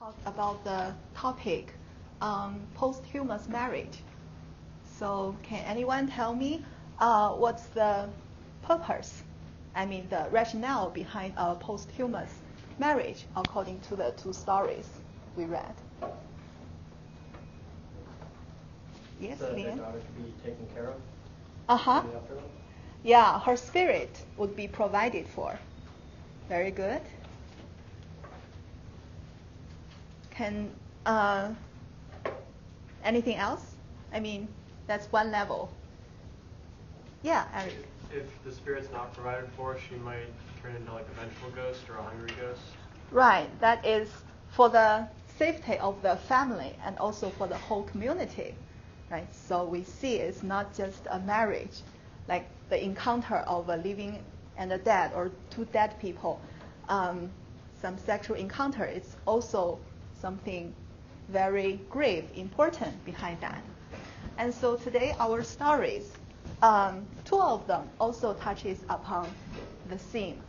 talk about the topic posthumous marriage. So can anyone tell me what's the purpose, the rationale behind a posthumous marriage according to the two stories we read? Yes, so that Lian? the daughter could be taken care of? Uh-huh. After them? Yeah, her spirit would be provided for. Very good. Can anything else? That's one level. Yeah, Eric. If the spirit's not provided for, she might turn into like a vengeful ghost or a hungry ghost. Right. That is for the safety of the family and also for the whole community. Right. So we see it's not just a marriage, like the encounter of a living and a dead or two dead people. Some sexual encounter. It's also something very grave, important behind that. And so today our stories, two of them also touches upon the theme.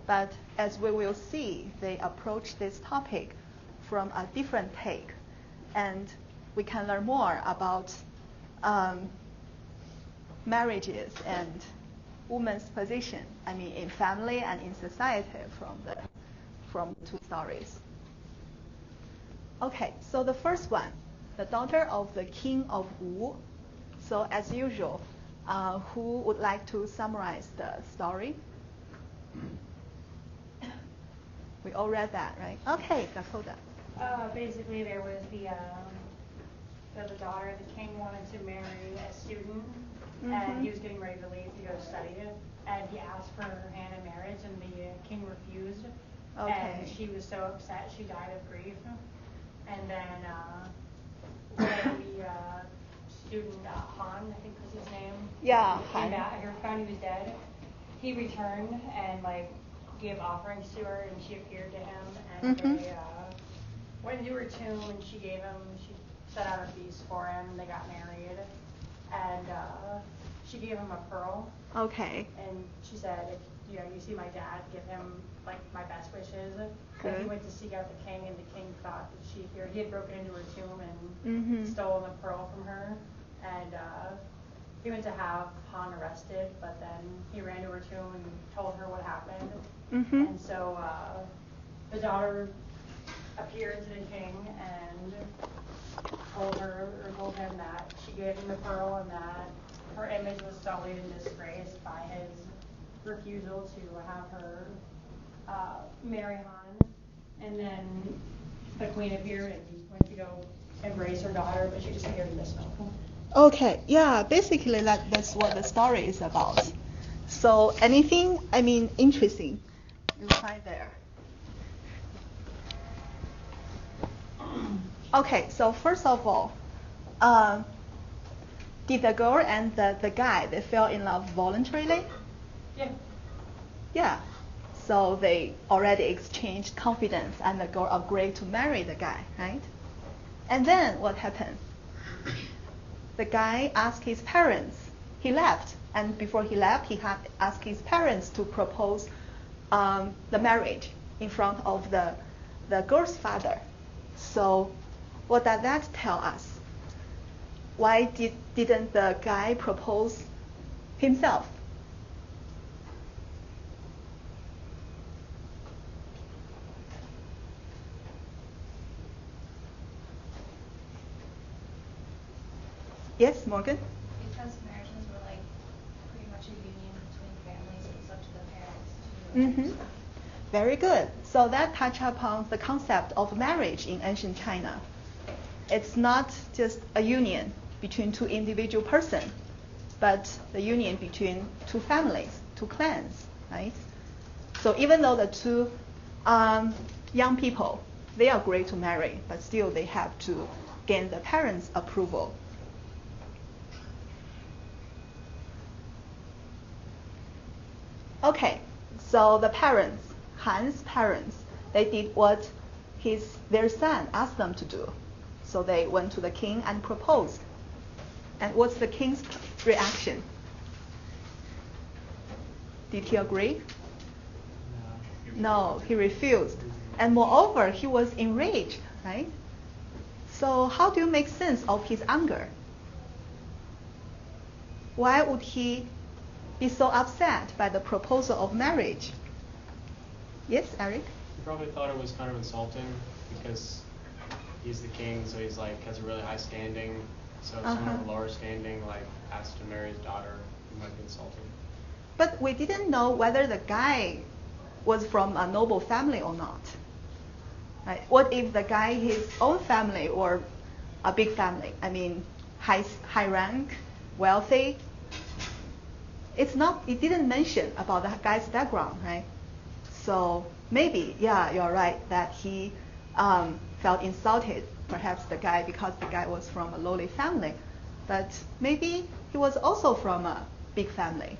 But as we will see, they approach this topic from a different take. And we can learn more about marriages and women's position, in family and in society from two stories. Okay, so the first one, the daughter of the king of Wu. So as usual, who would like to summarize the story? We all read that, right? Okay, Dakota. Basically, there was the daughter of the king wanted to marry a student, and he was getting ready to leave to go study it, and he asked for her hand in marriage, and the king refused. Okay. And she was so upset, she died of grief. And then when the student, Han, I think was his name, Yeah, came Han. back, found he was dead, he returned and gave offerings to her, and she appeared to him, and they went into her tomb, and she set out a feast for him, and they got married, and she gave him a pearl. Okay. And she said, if you see my dad, give him my best wishes. Good. And he went to seek out the king, and the king thought that he had broken into her tomb and stolen the pearl from her. And he went to have Han arrested, but then he ran to her tomb and told her what happened. And so the daughter appeared to the king and told him that she gave him the pearl and that her image was sullied and disgraced by his refusal to have her marry Han. And then the queen appeared and went to go embrace her daughter, but she disappeared in the smoke. Okay, yeah, basically that's what the story is about. So anything, interesting you find there? Okay, so first of all, did the girl and the guy, they fell in love voluntarily? Yeah. Yeah. So they already exchanged confidence and the girl agreed to marry the guy, right? And then what happened? The guy asked his parents. He left. And before he left, he had asked his parents to propose the marriage in front of the girl's father. So what does that tell us? Why didn't the guy propose himself? Yes, Morgan? Because marriages were pretty much a union between families, it's up to the parents to Very good. So that touches upon the concept of marriage in ancient China. It's not just a union between two individual persons, but the union between two families, two clans, right? So even though the two young people, they agree to marry, but still they have to gain the parents' approval. Okay, so the parents, Han's parents, they did what their son asked them to do. So they went to the king and proposed. And what's the king's reaction? Did he agree? No, he refused. And moreover, he was enraged, right? So how do you make sense of his anger? Why would he be so upset by the proposal of marriage? Yes, Eric? He probably thought it was kind of insulting because he's the king, so he's like has a really high standing. So if someone of a lower standing like asked to marry his daughter, it might be insulting. But we didn't know whether the guy was from a noble family or not. Right? What if the guy, his own family or a big family? I mean, high rank, wealthy. It didn't mention about the guy's background, right? So maybe, yeah, you're right that he felt insulted. Perhaps because the guy was from a lowly family, but maybe he was also from a big family.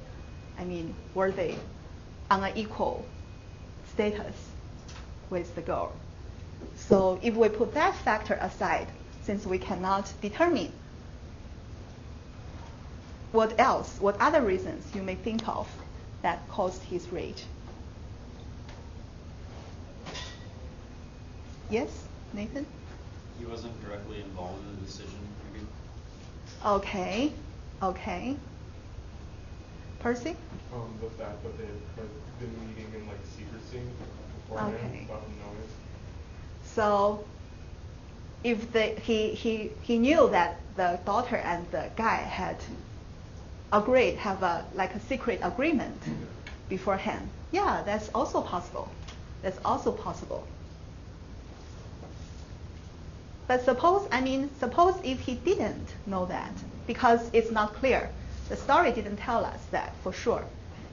I mean, were they on an equal status with the girl? So if we put that factor aside, since we cannot determine, what other reasons you may think of that caused his rage? Yes, Nathan? He wasn't directly involved in the decision, maybe. Okay. Percy? The fact that they had been meeting in like secrecy beforehand without him knowing. So if he knew that the daughter and the guy had agreed, have a secret agreement beforehand. Yeah, that's also possible. But suppose if he didn't know that, because it's not clear. The story didn't tell us that for sure.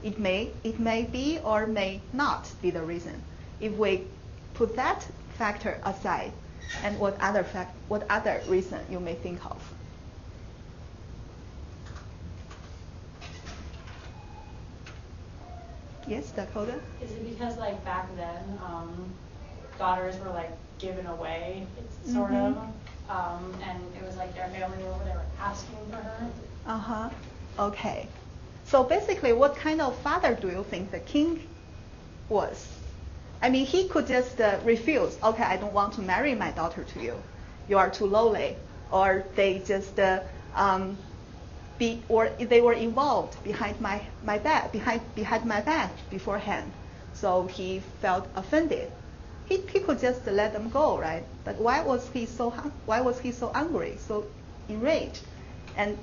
It may be or may not be the reason. If we put that factor aside, and what other reason you may think of? Yes, Dakota? Is it because back then daughters were given away, sort of, and it was their family over there asking for her? Okay. So basically, what kind of father do you think the king was? I mean, he could just refuse. Okay, I don't want to marry my daughter to you. You are too lowly. Or they just they were involved behind my back beforehand. So he felt offended. He could just let them go, right? But why was he so angry, so enraged, and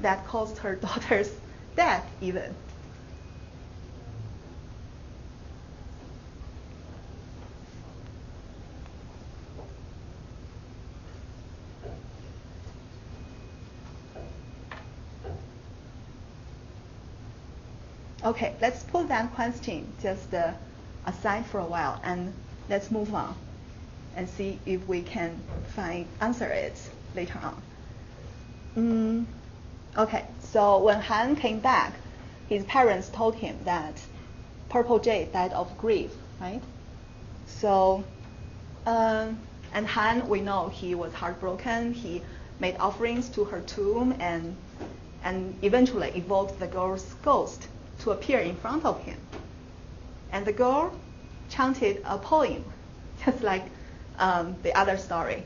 that caused her daughter's death even? Okay, let's put that question just aside for a while, and let's move on and see if we can answer it later on. Okay, so when Han came back, his parents told him that Purple Jade died of grief, right? So, and Han, we know he was heartbroken. He made offerings to her tomb and eventually evoked the girl's ghost to appear in front of him. And the girl chanted a poem, just like the other story.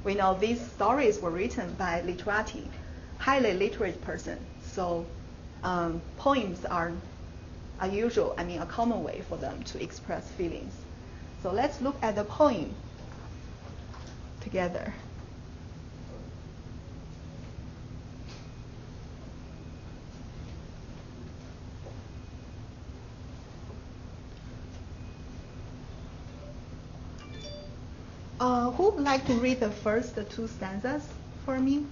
We know these stories were written by literati, highly literate person. So poems are a common way for them to express feelings. So let's look at the poem together. Who would like to read the first two stanzas for me?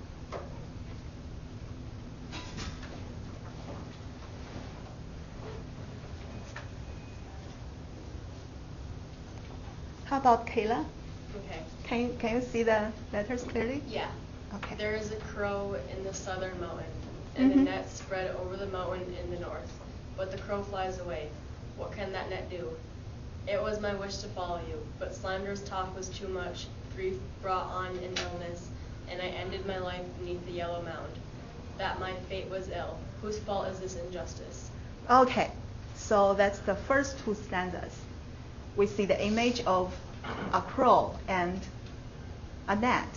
How about Kayla? Okay. Can you see the letters clearly? Yeah. Okay. There is a crow in the southern mountain, and a net spread over the mountain in the north. But the crow flies away. What can that net do? It was my wish to follow you, but slanderous talk was too much. Grief brought on an illness, and I ended my life beneath the yellow mound. That my fate was ill. Whose fault is this injustice? Okay, so that's the first two stanzas. we see the image of a crow and a net,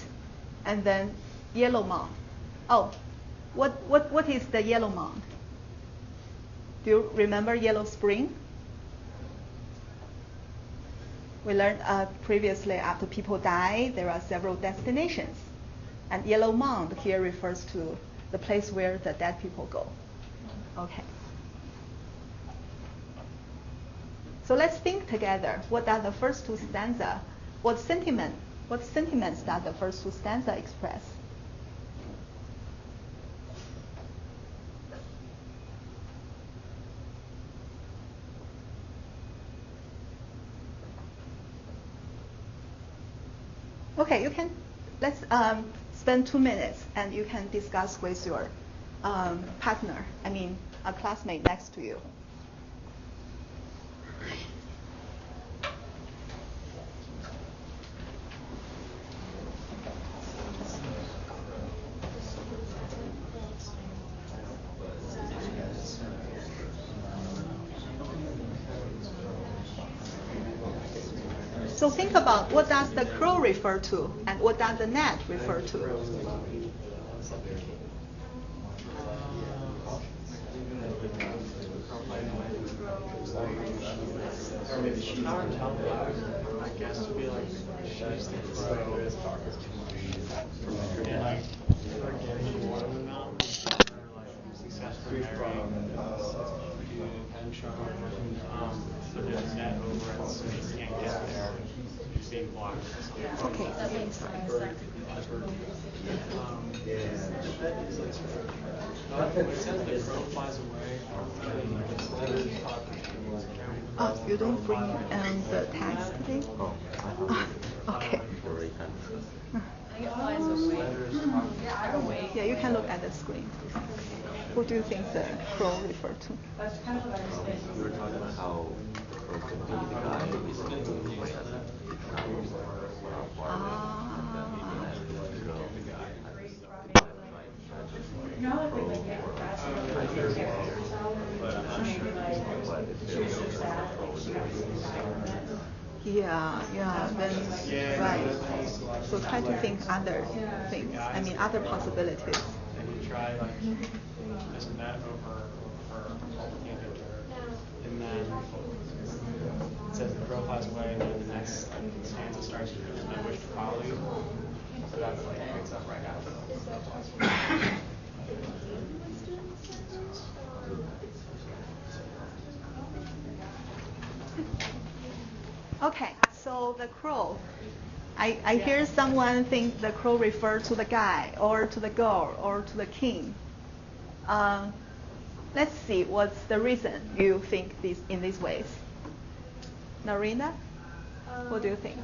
and then yellow mound. Oh, what is the yellow mound? Do you remember Yellow Spring? We learned previously, after people die, there are several destinations. And Yellow Mound here refers to the place where the dead people go. Okay. So let's think together. What are the first two stanza? What sentiments does the first two stanza express? Okay, you can, let's spend 2 minutes and you can discuss with your partner, a classmate next to you. So think about what does the crow refer to and what does the net refer to? I guess to be like she's the crow is and like her getting watermelon or like successfully marrying so there's a net over it so he can't get there. He's being blocked. Okay, that makes sense. It says the crow flies away. Oh, you don't bring the text today? Oh. Okay. I think it flies away. Yeah, you can look at the screen. Who do you think the crow referred to? That's kind of what I was thinking. We were talking about how the crow could be the guy who is You know, like we like get depressed and like take care of yourself, but maybe like she was so sad that she got really sad with it. Yeah, then, right. So try to think other things, other possibilities. And you try like this net over her and then it says the crow flies away and then the next stanza starts with I wish to follow you. So that's like picks up right after the crow flies away. Okay, so the crow. I hear someone think the crow refers to the guy or to the girl or to the king. Let's see what's the reason you think in these ways. Narina, what do you think?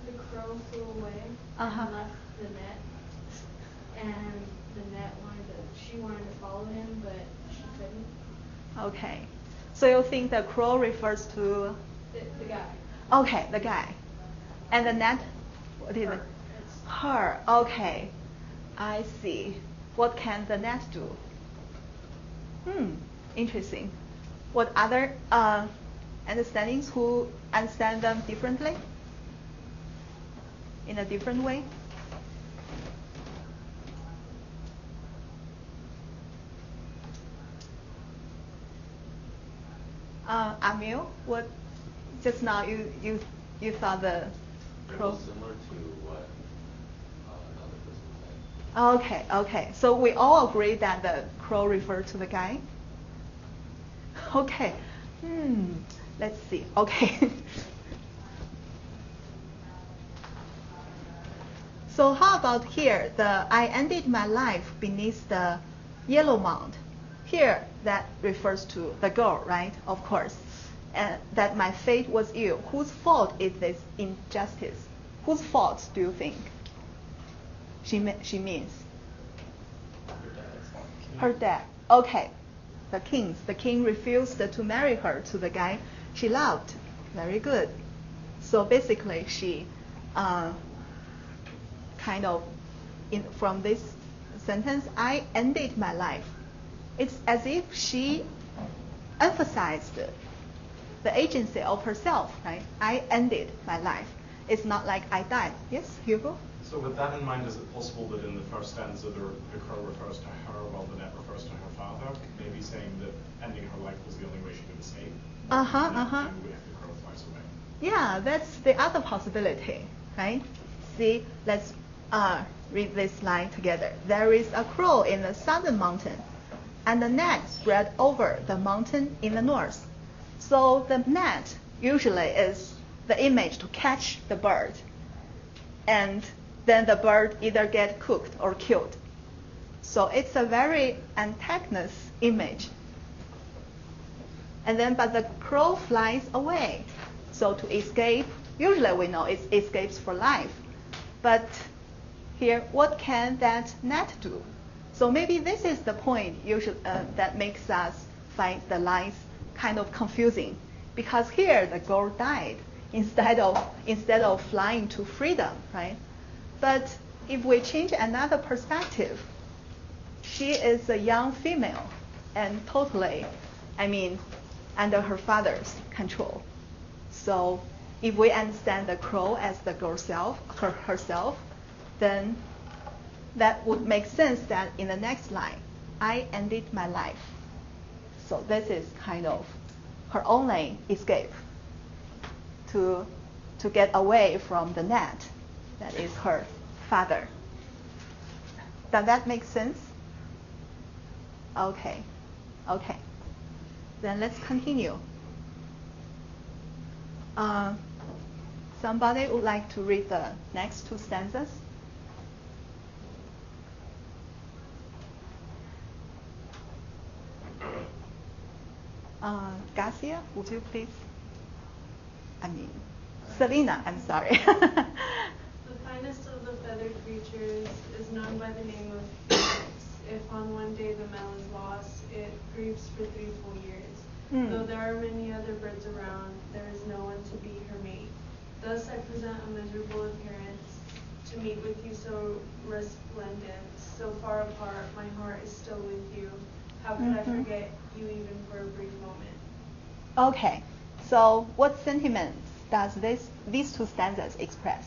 The crow flew away and left the net, and the net she wanted to follow him, but she couldn't. Okay, so you think the crow refers to the guy. Okay, the guy. And the net, what is it? Her. Okay, I see. What can the net do? Interesting. What other understandings? Who understand them differently? In a different way? Amil, what? Just now you thought the crow. Similar to what another person said. Okay. So we all agree that the crow referred to the guy. Okay. Let's see. Okay. So how about here? I ended my life beneath the yellow mound. Here, that refers to the girl, right? Of course. And that my fate was ill. Whose fault is this injustice? Whose fault do you think she means? Her dad. Okay. The king's. The king refused to marry her to the guy she loved. Very good. So basically, she from this sentence, I ended my life. It's as if she emphasized the agency of herself, right? I ended my life. It's not like I died. Yes, Hugo? So with that in mind, is it possible that in the first stanza the crow refers to her while the net refers to her father? Maybe saying that ending her life was the only way she could escape? If the crow flies away. Yeah, that's the other possibility, right? See, let's read this line together. There is a crow in the southern mountain, and the net spread over the mountain in the north. So the net usually is the image to catch the bird, and then the bird either get cooked or killed. So it's a very antagonist image. And then, but the crow flies away. So to escape, usually we know it escapes for life. But here, what can that net do? So maybe this is the point that makes us find the lines kind of confusing. Because here, the girl died instead of flying to freedom, right? But if we change another perspective, she is a young female and totally, under her father's control. So if we understand the crow as the girl herself, then that would make sense that in the next line, I ended my life. So this is kind of her only escape to get away from the net that is her father. Does that make sense? Okay. Then let's continue. Somebody would like to read the next two stanzas? Garcia, would you please? Selena, I'm sorry. The finest of the feathered creatures is known by the name of phoenix. If on one day the melon is lost, it grieves for 3 full years. Though there are many other birds around, there is no one to be her mate. Thus I present a miserable appearance to meet with you so resplendent, so far apart, my heart is still with you. How could I forget you even for a brief moment? Okay, so what sentiments does these two stanzas express?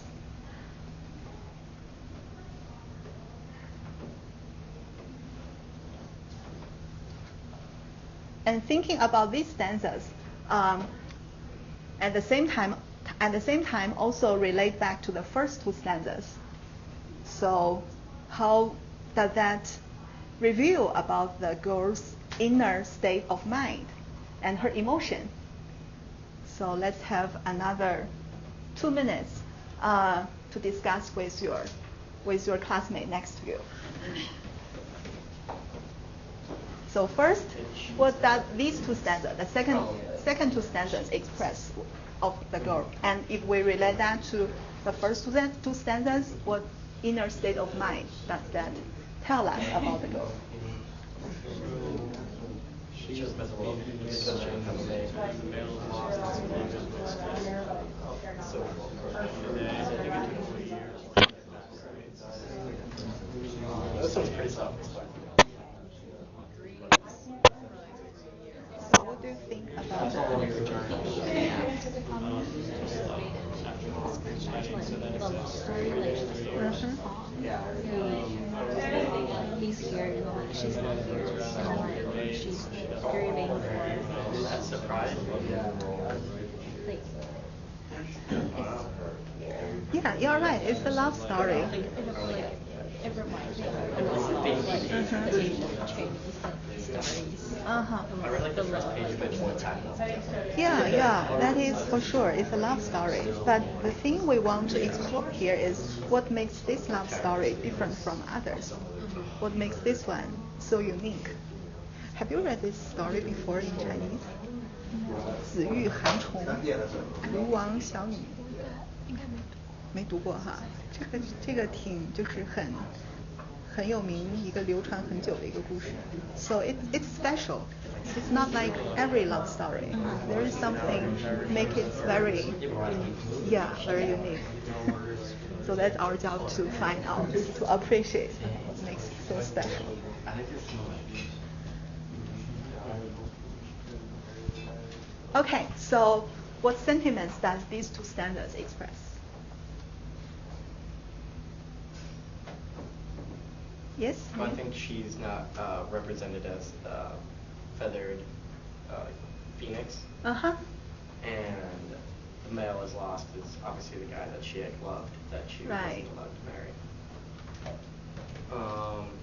And thinking about these stanzas, at the same time also relate back to the first two stanzas. So how does that reveal about the girl's inner state of mind and her emotion? So let's have another 2 minutes to discuss with your classmate next to you. So first, what does these two stanzas, the second two stanzas, express of the girl? And if we relate that to the first two stanzas, what inner state of mind does that tell us about the girl? She just miserable because she doesn't have a mate. The male is lost. So this one's pretty soft. So what do you think about He's here, she's not here, and she's grieving for. That's surprising. Yeah, you're right. It's a love story. It reminds me of stories. I really like the first page of it when it's happening. Yeah, that is for sure. It's a love story. But the thing we want to explore here is what makes this love story different from others. What makes this one so unique? Have you read this story before in Chinese? 子欲寒虫，吴王小女。没读过哈，这个挺就是很有名，一个流传很久的一个故事。So it's special. It's not like every love story. There is something make it very unique. So that's our job to find out, to appreciate what makes it so special. Okay, so what sentiments does these two standards express? Yes? Well, I think she's not represented as a feathered phoenix. Uh-huh. And the male is lost is obviously the guy that she had loved, that she wasn't allowed to marry.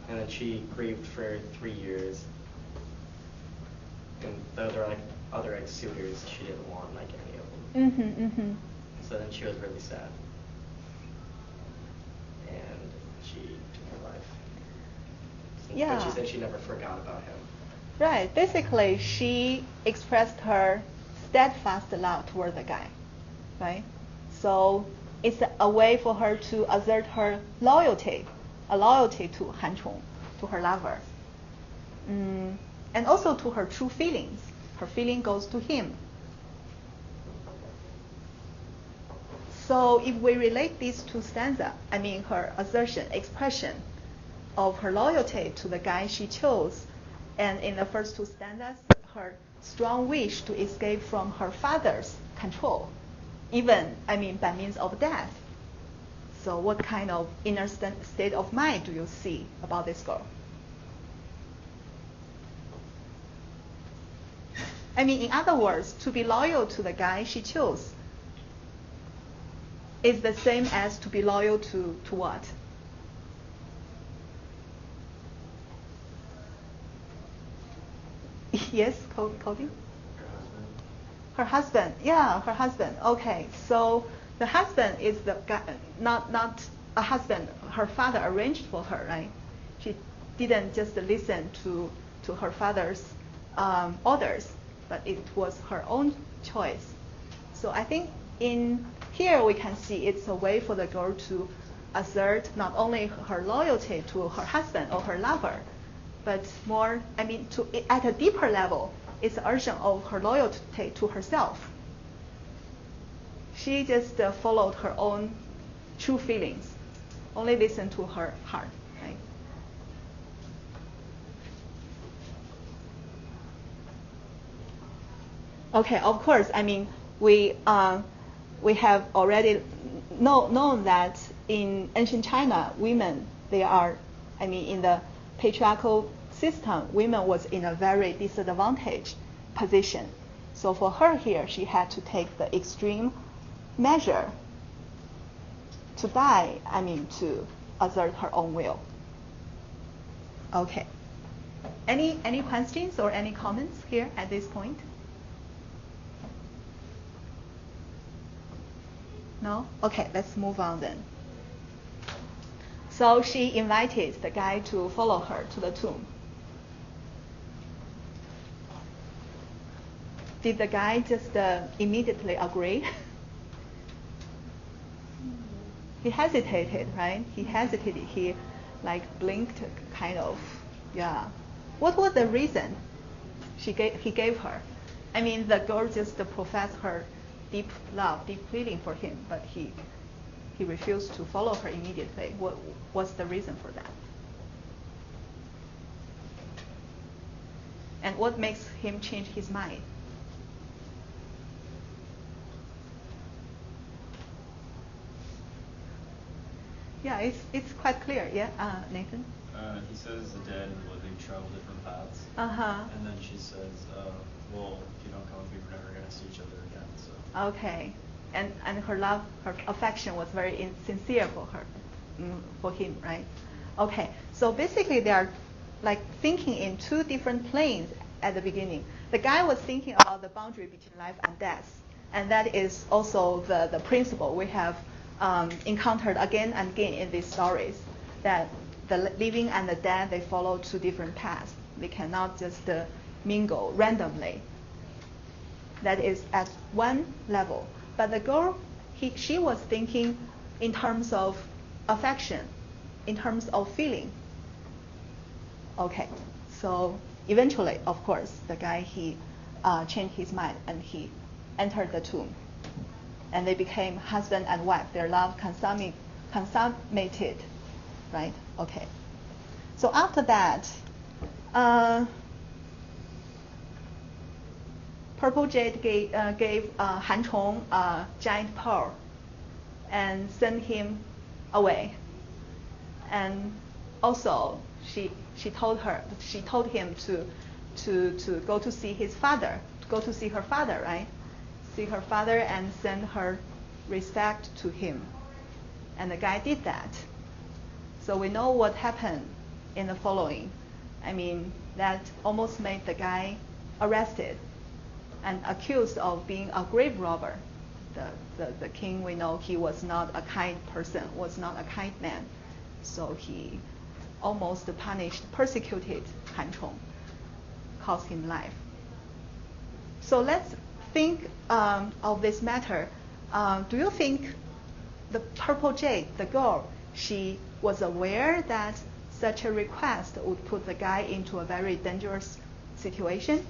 And then she grieved for 3 years. And though there are like other ex-suitors, she didn't want like any of them. Mm-hmm, mm-hmm. So then she was really sad. And she took her life. Yeah. But she said she never forgot about him. Right. Basically, she expressed her steadfast love toward the guy, right? So it's a way for her to assert her loyalty, a loyalty to Han Chong, to her lover, and also to her true feelings. Her feeling goes to him. So if we relate these two stanzas, I mean her assertion, expression of her loyalty to the guy she chose, and in the first two stanzas, her strong wish to escape from her father's control, even, I mean, by means of death. So what kind of inner state of mind do you see about this girl? I mean, in other words, to be loyal to the guy she chose is the same as to be loyal to what? Yes, Cody? Her husband. Yeah, her husband. Okay, so the husband is the guy, not a husband her father arranged for her, right? She didn't just listen to her father's orders, but it was her own choice. So I think in here we can see it's a way for the girl to assert not only her loyalty to her husband or her lover, but more, I mean, at a deeper level, it's an urging of her loyalty to herself. She just followed her own true feelings, only listened to her heart, right? Okay, of course, I mean, we have already known that in ancient China, women, they are, I mean, in the patriarchal system, women was in a very disadvantaged position. So for her here, she had to take the extreme measure to die, I mean, to assert her own will. Okay. Any questions or any comments here at this point? No? Okay, let's move on then. So she invited the guy to follow her to the tomb. Did the guy just immediately agree? He hesitated, right? He hesitated. He like blinked, kind of. Yeah. What was the reason he gave her? I mean, the girl just professed her deep love, deep feeling for him, but he refused to follow her immediately. What's the reason for that? And what makes him change his mind? Yeah, it's quite clear. Yeah, Nathan? He says the dead and the living travel different paths. Uh-huh. And then she says, well, if you don't come with me, we're never going to see each other again. So. Okay. And her love, her affection was very sincere for her, for him, right? Okay. So basically they are like thinking in two different planes at the beginning. The guy was thinking about the boundary between life and death. And that is also the principle we have encountered again and again in these stories, that the living and the dead, they follow two different paths. They cannot just mingle randomly. That is at one level. But the girl, she was thinking in terms of affection, in terms of feeling. Okay, so eventually, of course, the guy, he changed his mind and he entered the tomb. And they became husband and wife. Their love consummated, right? Okay. So after that, Purple Jade gave Han Chong a giant pearl and sent him away. And also, she told him to go to see his father, to go to see her father, right? See her father and send her respect to him. And the guy did that. So we know what happened in the following. I mean, that almost made the guy arrested and accused of being a grave robber. The king, we know he was not a kind person, was not a kind man. So he almost persecuted Han Chong, cost him life. So let's think of this matter. Do you think the Purple Jade, the girl, she was aware that such a request would put the guy into a very dangerous situation?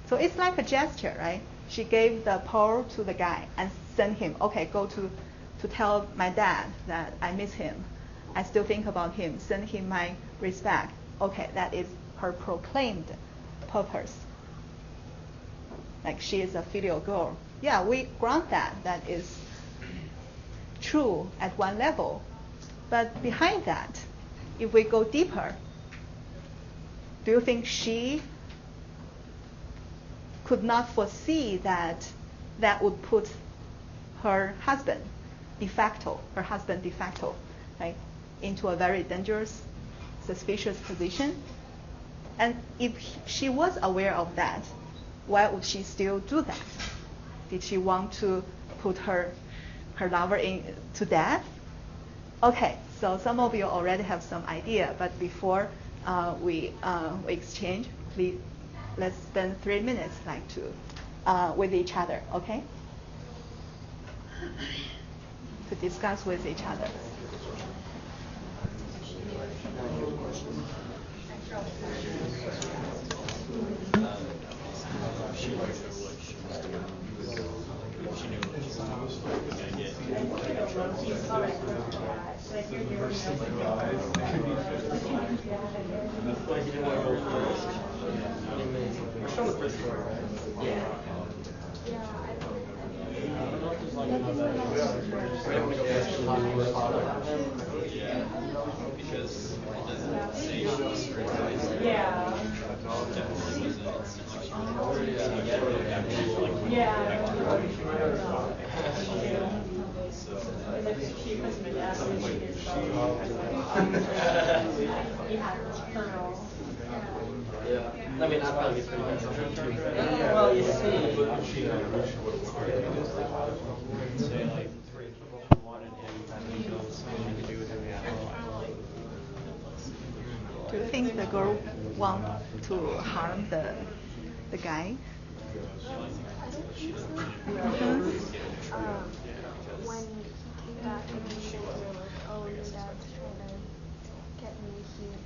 So it's like a gesture, right? She gave the pearl to the guy and sent him, okay, go to tell my dad that I miss him. I still think about him. Send him my respect. Okay, that is her proclaimed purpose. Like she is a filial girl. Yeah, we grant that. That is true at one level. But behind that, if we go deeper, do you think she could not foresee that would put her husband de facto, right, into a very dangerous, suspicious position? And if she was aware of that, why would she still do that? Did she want to put her lover to death? Okay, so some of you already have some idea, but before we exchange, please let's spend 3 minutes with each other, okay? To discuss with each other. I mean, I'd probably be pretty good. Well, you see. Say like 3 people from one and him having to build something you could do with him. Do you think the girl want to harm the guy? I don't think so. When he came back and he said, oh, your dad's trying to get me,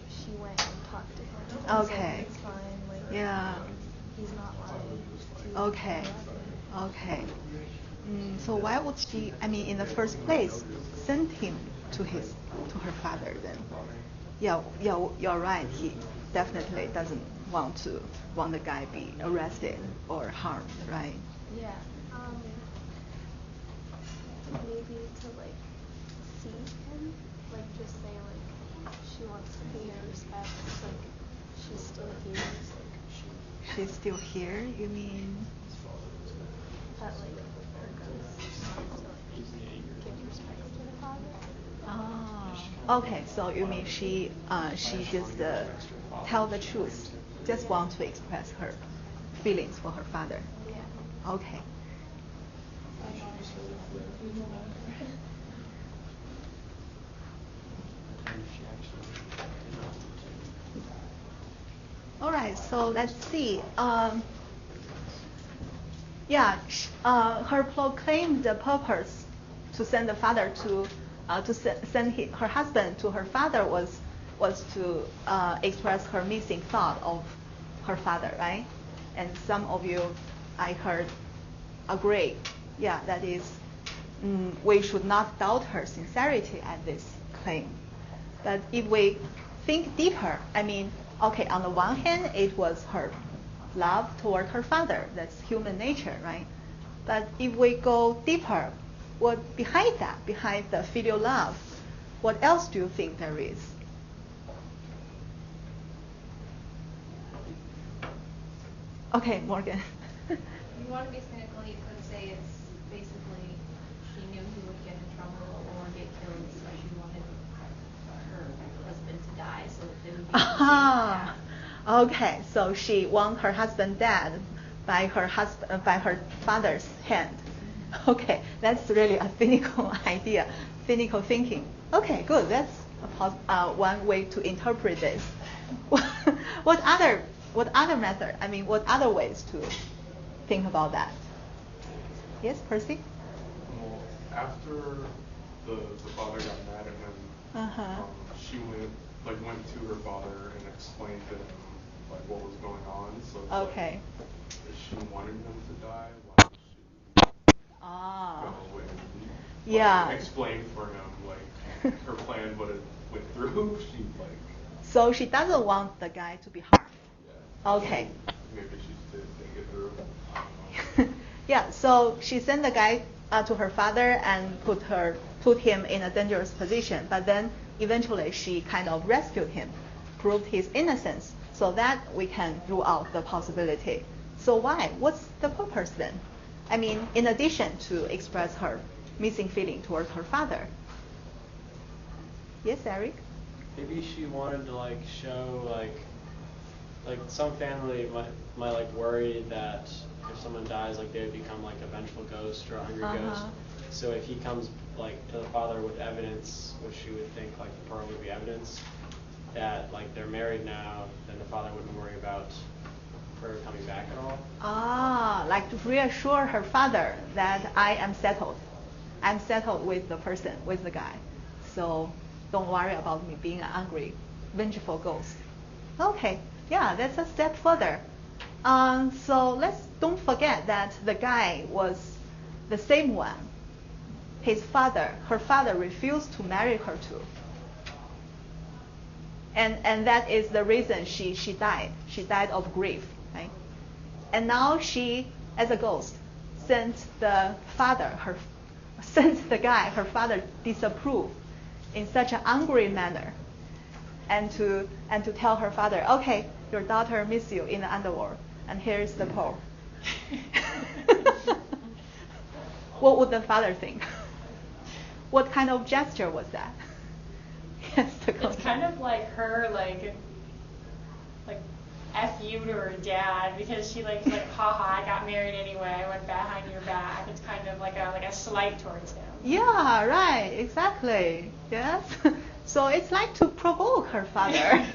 she went and talked to him. Okay. Said, it's fine. Like, yeah. He's not lying. Okay. Okay. So why would she, I mean, in the first place, send him to her father then? Yeah, you're right. He definitely doesn't want the guy be arrested or harmed, right? Yeah. Maybe to like see him, like just say like she wants to pay her respects, like she's still here. Like, she's still here? You mean? That like her ghost wants to like give respect to the father. Oh, okay. So you mean she just tell the truth, just want to express her feelings for her father. Yeah. Okay. All right. So let's see. Her proclaimed purpose to send the father to send her husband to her father was to express her missing thought of her father, right? And some of you, I heard, agree. Yeah, that is, we should not doubt her sincerity at this claim. But if we think deeper. I mean, okay, on the one hand, it was her love toward her father. That's human nature, right? But if we go deeper, what behind that, behind the filial love, what else do you think there is? Okay, Morgan. If you want to be cynical, you could say it's basically she knew he would get in trouble or get killed, so she wanted her husband to die so that they would be able to see that. Okay, so she wants her husband dead by her father's hand. Okay, that's really a cynical idea, cynical thinking. Okay, good. That's one way to interpret this. What other method? I mean, what other ways to think about that? Yes, Percy? Well, after the father got mad at him, she went to her father and explained to him like what was going on. So it's okay. If she wanted him to die, why would she go and explain for him like her plan would have went through? So she doesn't want the guy to be harmed. Yeah. Okay. Maybe she did think it through. Yeah. So she sent the guy to her father and put him in a dangerous position. But then eventually she kind of rescued him, proved his innocence, so that we can rule out the possibility. So why? What's the purpose then? I mean, in addition to express her missing feeling towards her father. Yes, Eric? Maybe she wanted to like show like some family might like worry that if someone dies, like they would become like a vengeful ghost or a hungry ghost. So if he comes like to the father with evidence, which she would think like the pearl would be evidence, that like they're married now, then the father wouldn't worry about her coming back at all. Like to reassure her father that I am settled. I'm settled with the person, with the guy. So don't worry about me being an angry, vengeful ghost. Okay, yeah, that's a step further. So don't forget that the guy was the same one. Her father refused to marry her to. And that is the reason she died. She died of grief, right? And now she, as a ghost, sent the guy her father disapproved in such an angry manner, and to tell her father, okay, your daughter misses you in the underworld, and here's the pearl. What would the father think? What kind of gesture was that? Yes, it's kind of like her like F you to her dad, because she's like, haha, I got married anyway, I went behind your back. It's kind of like a slight towards him. Yeah, right, exactly. Yes. So it's like to provoke her father.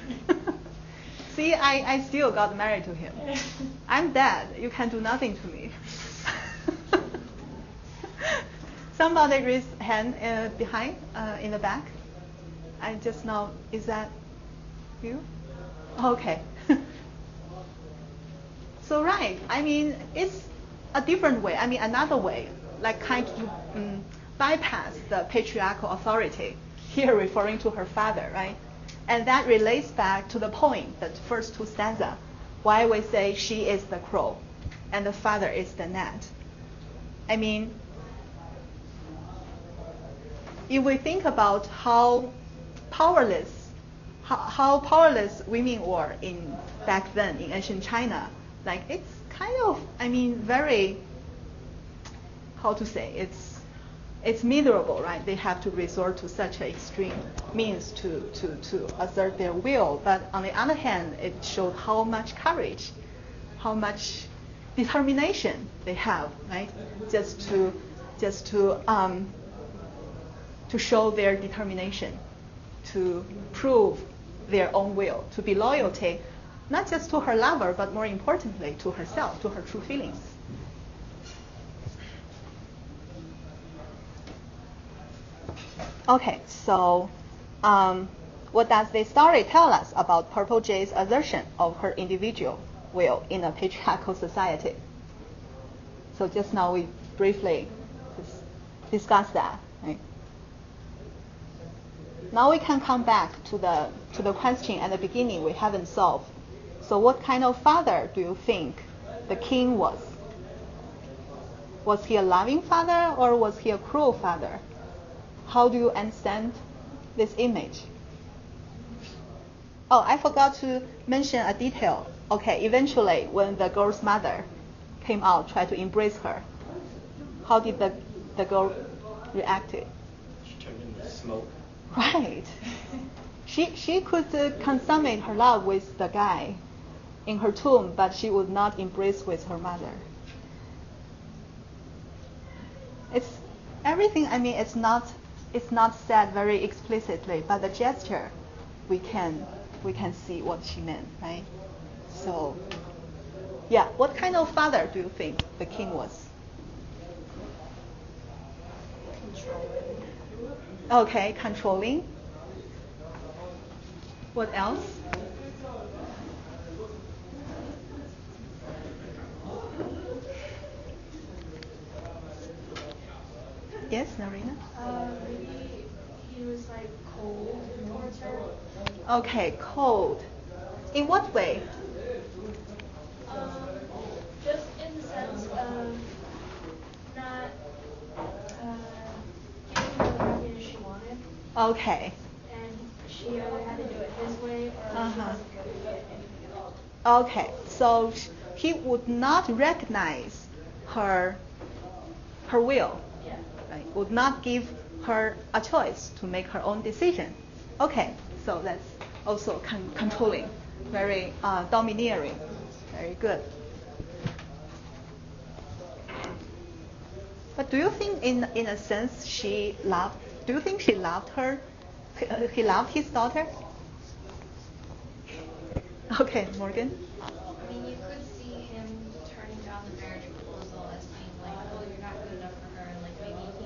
See, I still got married to him. I'm dead. You can do nothing to me. Somebody raised hand behind, in the back. I just know, is that you? Okay. So right, I mean, it's a different way. I mean, another way, like kind of bypass the patriarchal authority. Here referring to her father, right? And that relates back to the point, the first two stanza, why we say she is the crow and the father is the gnat. I mean, if we think about how powerless women were back then in ancient China, like it's kind of, I mean, very, how to say, it's miserable, right? They have to resort to such extreme means to assert their will. But on the other hand, it showed how much courage, how much determination they have, right? Just to show their determination, to prove their own will, to be loyalty, not just to her lover, but more importantly to herself, to her true feelings. Okay, so what does this story tell us about Purple Jay's assertion of her individual will in a patriarchal society? So just now we briefly discussed that, right? Now we can come back to the question at the beginning we haven't solved. So what kind of father do you think the king was? Was he a loving father or was he a cruel father? How do you understand this image? Oh, I forgot to mention a detail. Okay, eventually when the girl's mother came out, tried to embrace her, how did the girl react? She turned into smoke. Right. She could consummate her love with the guy in her tomb, but she would not embrace with her mother. It's everything. I mean, it's not said very explicitly, but the gesture, we can see what she meant, right? So, yeah. What kind of father do you think the king was? Controlling. Okay, controlling. What else? Yes, Narina? Maybe he was like cold towards her. Okay, cold. In what way? Just in the sense of not giving her the happiness she wanted. Okay. And she either had to do it his way or she wasn't going to get anything at all. Okay, so he would not recognize her will. Yeah. Right? Would not give her a choice to make her own decision. Okay, so that's also controlling, very domineering. Very good. But do you think, in a sense, do you think she loved her? He loved his daughter? Okay, Morgan? I mean, you could see him turning down the marriage proposal as being like, oh, you're not good enough for her. Like, maybe he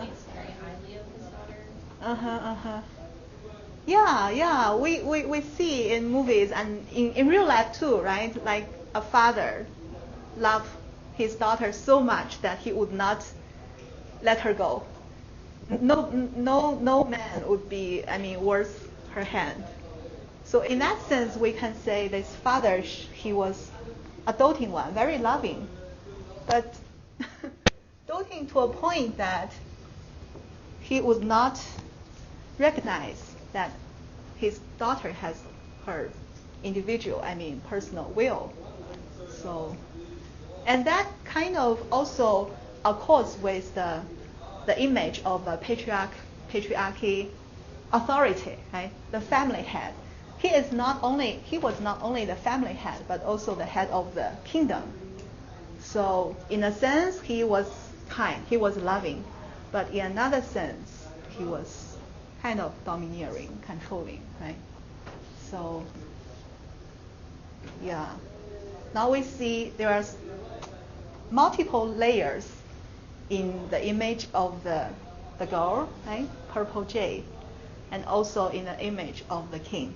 thinks very highly of his daughter. Yeah. We see in movies and in real life too, right? Like a father love his daughter so much that he would not let her go. No man would be, worth her hand. So in that sense, we can say this father, he was a doting one, very loving, but doting to a point that he would not recognize that his daughter has her individual, personal will. So, and that kind of also accords with the image of a patriarchy authority, right? The family head. He was not only the family head, but also the head of the kingdom. So in a sense, he was kind, he was loving, but in another sense, he was kind of domineering, controlling, right? So, yeah. Now we see there are multiple layers in the image of the girl, right? Purple jade, and also in the image of the king.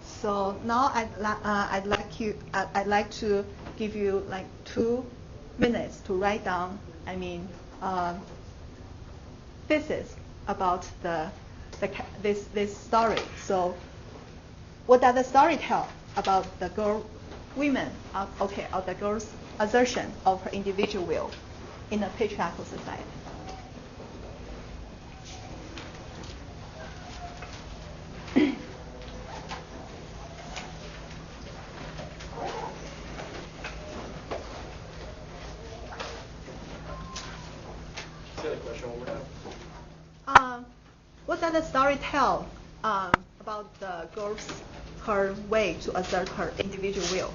So now I'd like to give you like 2 minutes to write down, thesis about this story. So, what does the story tell about the the girl's assertion of her individual will in a patriarchal society? Say the question one more time. What does the story tell about the girl's her way to assert her individual will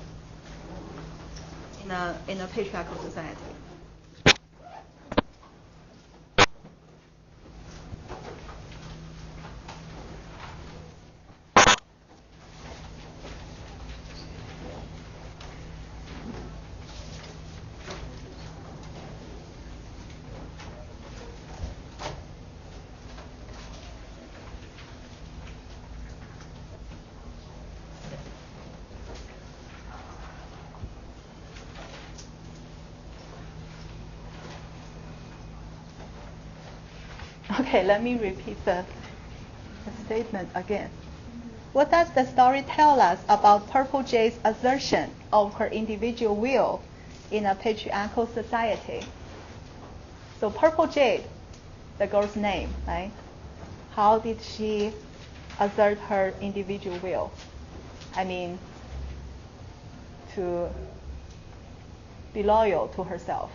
in a patriarchal society? Okay, let me repeat the statement again. What does the story tell us about Purple Jade's assertion of her individual will in a patriarchal society? So Purple Jade, the girl's name, right? How did she assert her individual will? I mean, to be loyal to herself.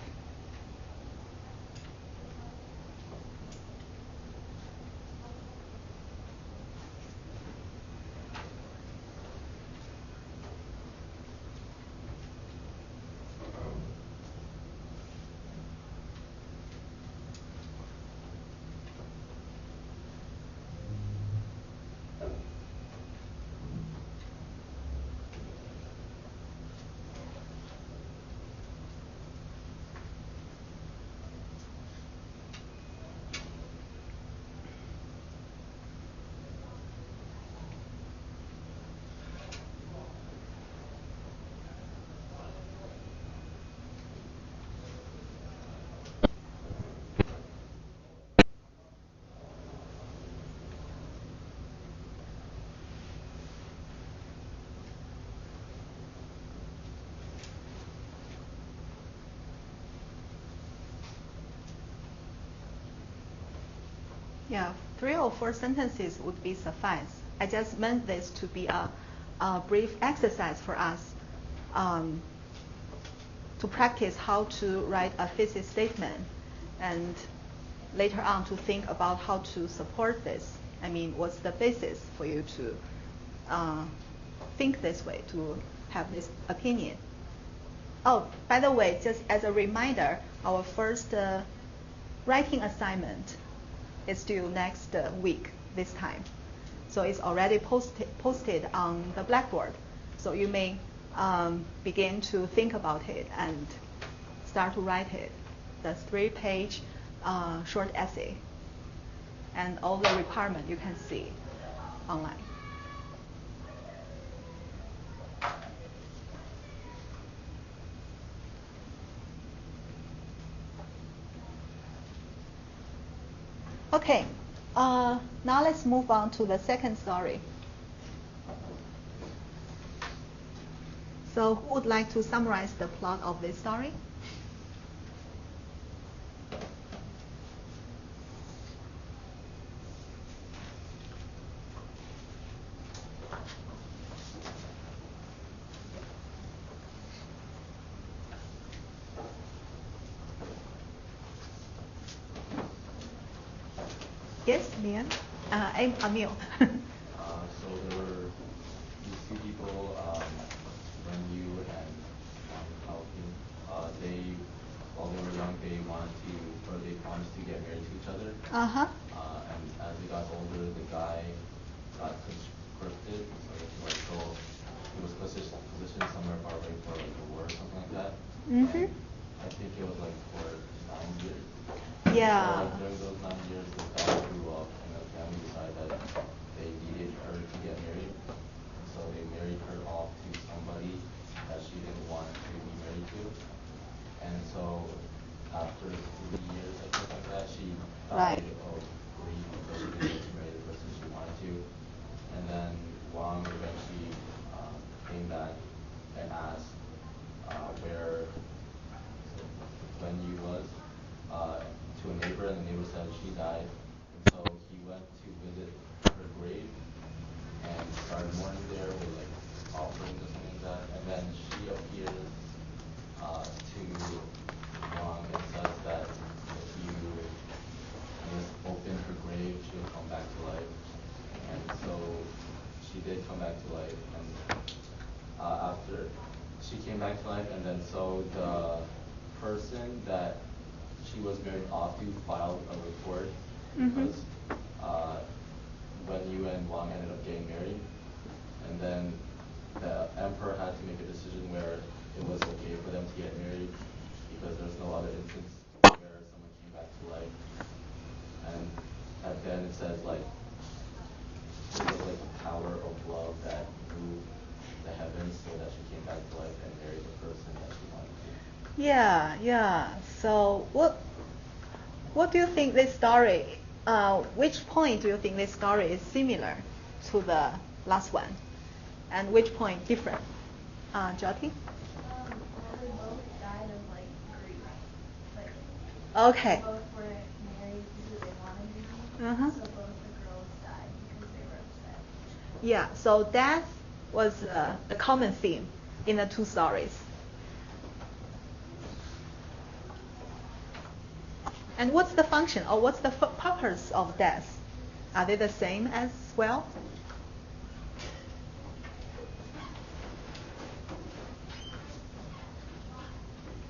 Yeah, 3 or 4 sentences would be suffice. I just meant this to be a brief exercise for us to practice how to write a thesis statement and later on to think about how to support this. I mean, what's the basis for you to think this way, to have this opinion? Oh, by the way, just as a reminder, our first writing assignment is due next week this time. So it's already posted on the Blackboard. So you may begin to think about it and start to write it. The 3-page short essay. And all the requirement you can see online. Okay, now let's move on to the second story. So who would like to summarize the plot of this story? Yes, Liam? I'm Emil. So there were these 2 people, when you and Calvin, while they were young, they promised to get married to each other. Uh-huh. And as they got older, the guy got conscripted, so he was positioned somewhere far away for like a war or something like that. Mm-hmm. I think it was like for 9 years. Yeah. So, like, during those 9 years, this guy grew up and the family decided that they needed her to get married. So they married her off to somebody that she didn't want to be married to. And so after 3 years, I think like that, she died of grief because she didn't get to marry the person she wanted to. And then Wang eventually came back and asked where Wen Yu was to a neighbor, and the neighbor said she died. And so he went to visit her grave and started mourning there with like offerings or something like that. And then she appears to Wang and says that if you just open her grave, she'll come back to life. And so she did come back to life, and after she came back to life, and then so the person that she was married off to filed a report because when Yu and Wang ended up getting married, and then the emperor had to make a decision where it was okay for them to get married because there's no other instance where someone came back to life. And at the end it says like it was like the power of love that moved the heavens so that she came back to life and married the person that she wanted to. Yeah. So what do you think this story which point do you think this story is similar to the last one? And which point different? Jyoti? Well, they both died of like grief. Like Okay. they both were married because they wanted to be. So both the girls died because they were upset. Yeah, so death was the common theme in the two stories. And what's the function or what's the purpose of death? Are they the same as well?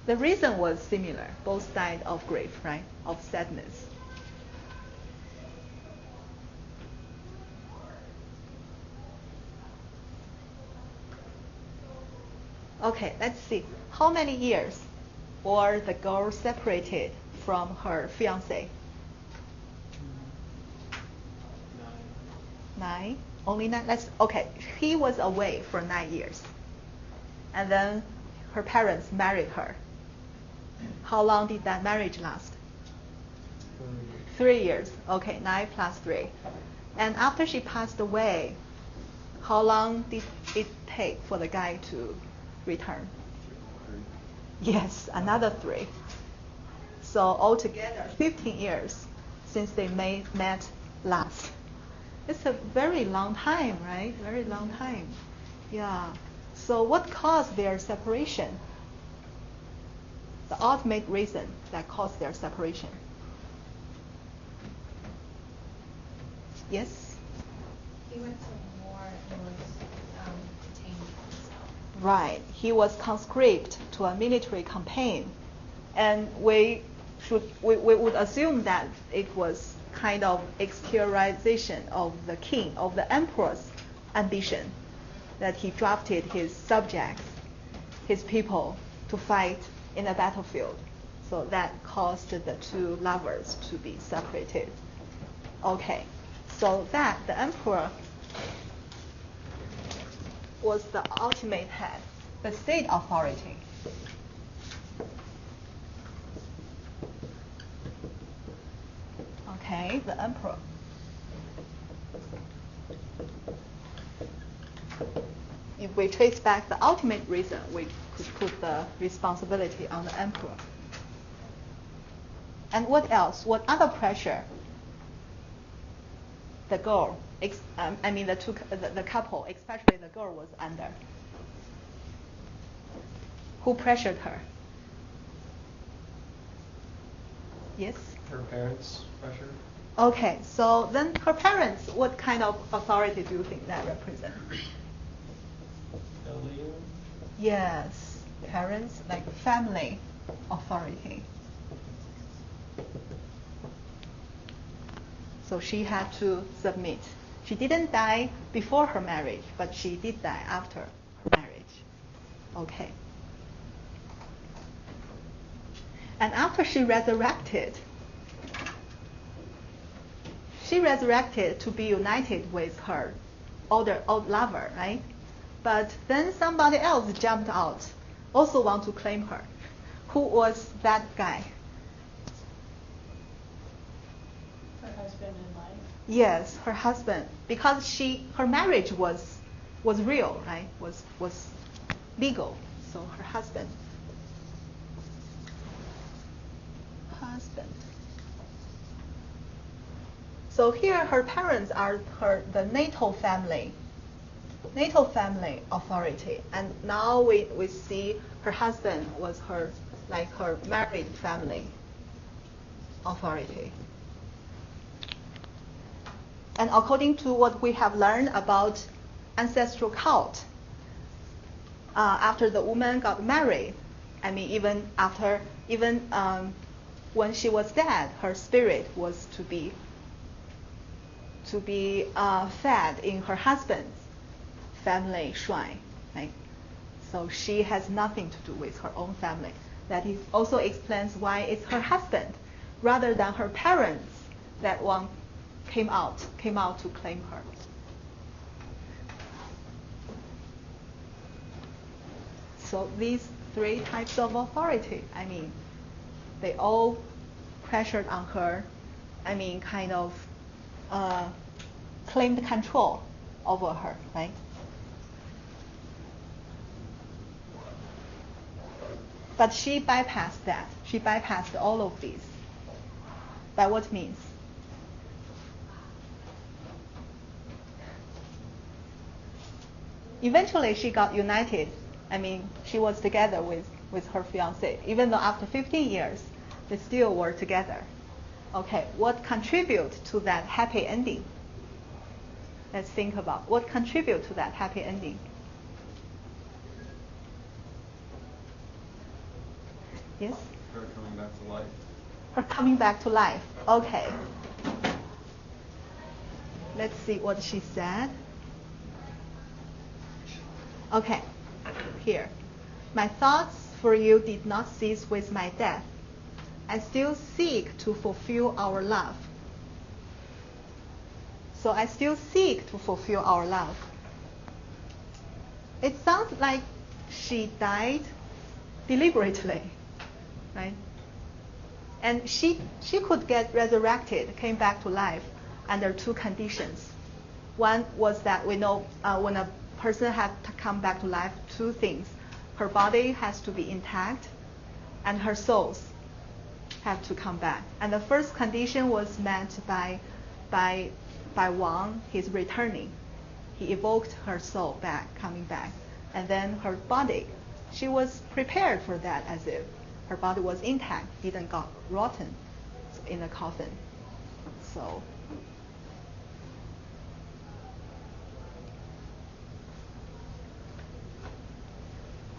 The reason was similar. Both died of grief, right? Of sadness. Okay, let's see. How many years were the girl separated from her fiancé? 9. Only 9. Okay. He was away for 9 years, and then her parents married her. How long did that marriage last? 3 years. Okay, 9 plus 3. And after she passed away, how long did it take for the guy to return? Yes, another 3. So altogether, 15 years since they met last. It's a very long time, right? Very long time. Yeah. So what caused their separation? The ultimate reason that caused their separation. Yes? He went to war and was detained himself. Right. He was conscripted to a military campaign. And we would assume that it was kind of exteriorization of the king, of the emperor's ambition, that he drafted his subjects, his people, to fight in the battlefield. So that caused the two lovers to be separated. Okay, so that the emperor was the ultimate head, the state authority. Okay, the emperor. If we trace back the ultimate reason, we could put the responsibility on the emperor. And what else? What other pressure the girl, the couple, especially the girl, was under? Who pressured her? Yes? Her parents pressure? Okay, so then her parents, what kind of authority do you think that represent? Bullying? Yes, parents, like family authority. So she had to submit. She didn't die before her marriage, but she did die after her marriage. Okay. And after she resurrected to be united with her old lover, right? But then somebody else jumped out, also want to claim her. Who was that guy? Her husband in life. Yes, her husband, because her marriage was real, right? Was legal. So her husband. So here her parents are the natal family authority, and now we see her husband was her married family authority. And according to what we have learned about ancestral cult, after the woman got married, even when she was dead, her spirit was to be fed in her husband's family shrine, right? So she has nothing to do with her own family. That also explains why it's her husband rather than her parents that one came out to claim her. So these 3 types of authority, they all pressured on her, kind of claimed control over her, right? But she bypassed that. She bypassed all of these. By what means? Eventually, she got united. She was together with her fiancé. Even though after 15 years, they still were together. Okay, what contribute to that happy ending? Let's think about what contribute to that happy ending. Yes? Her coming back to life. Her coming back to life. Okay. Let's see what she said. Okay, here. My thoughts for you did not cease with my death. I still seek to fulfill our love. So I still seek to fulfill our love. It sounds like she died deliberately, right? And she could get resurrected, came back to life under two conditions. One was that we know when a person has to come back to life, two things. Her body has to be intact and her souls have to come back. And the first condition was met by Wang, his returning. He evoked her soul back, coming back. And then her body, she was prepared for that as if her body was intact, didn't got rotten in the coffin. So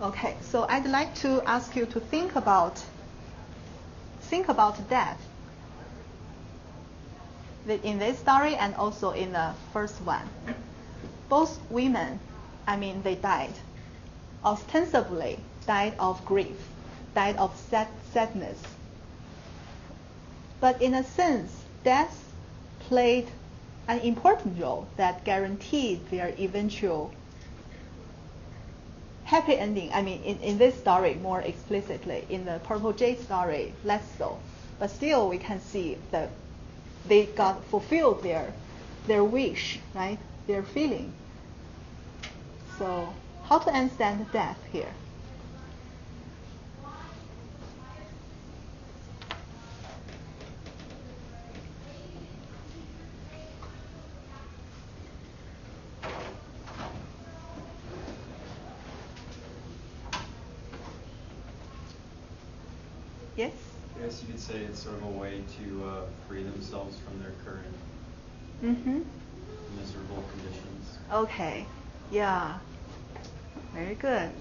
okay, so I'd like to ask you to think about death in this story and also in the first one. Both women, they died. Ostensibly died of grief, died of sadness. But in a sense, death played an important role that guaranteed their eventual happy ending. In this story more explicitly. In the Purple Jade story, less so. But still, we can see that they got fulfilled their wish, right? Their feeling. So, how to understand death here? Yes? I guess you could say it's sort of a way to free themselves from their current miserable conditions. Okay. Yeah. Very good.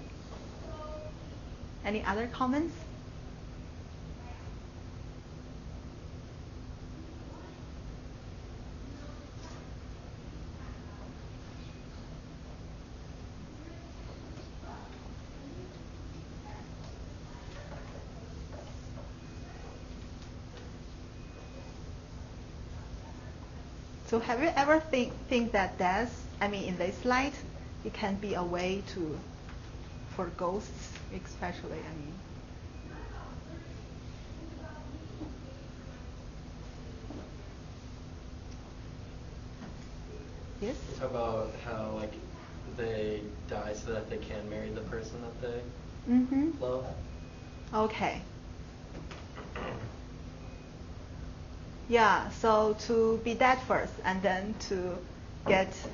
Any other comments? So have you ever think that death, in this light, it can be a way for ghosts especially, Yes? Talk about how they die so that they can marry the person that they love. Okay. Yeah, so to be dead first and then to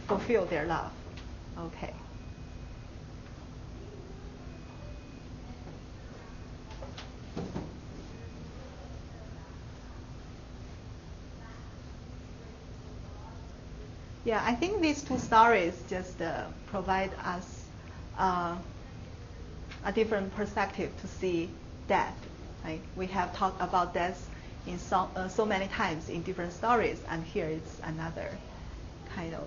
fulfill their love. Okay. Yeah, I think these two stories just provide us a different perspective to see death. Right? We have talked about death in so many times in different stories, and here it's another kind of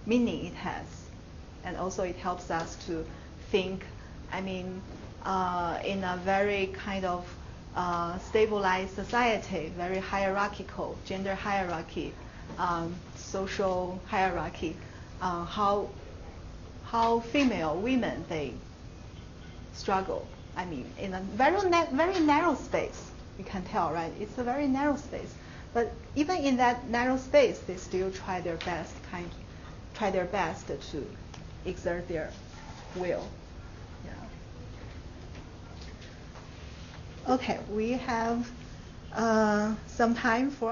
meaning it has. And also it helps us to think, in a very kind of stabilized society, very hierarchical, gender hierarchy, social hierarchy, how female women, they struggle. In a very narrow space. You can tell, right? It's a very narrow space. But even in that narrow space, they still try their best to exert their will. Yeah. Okay, we have some time for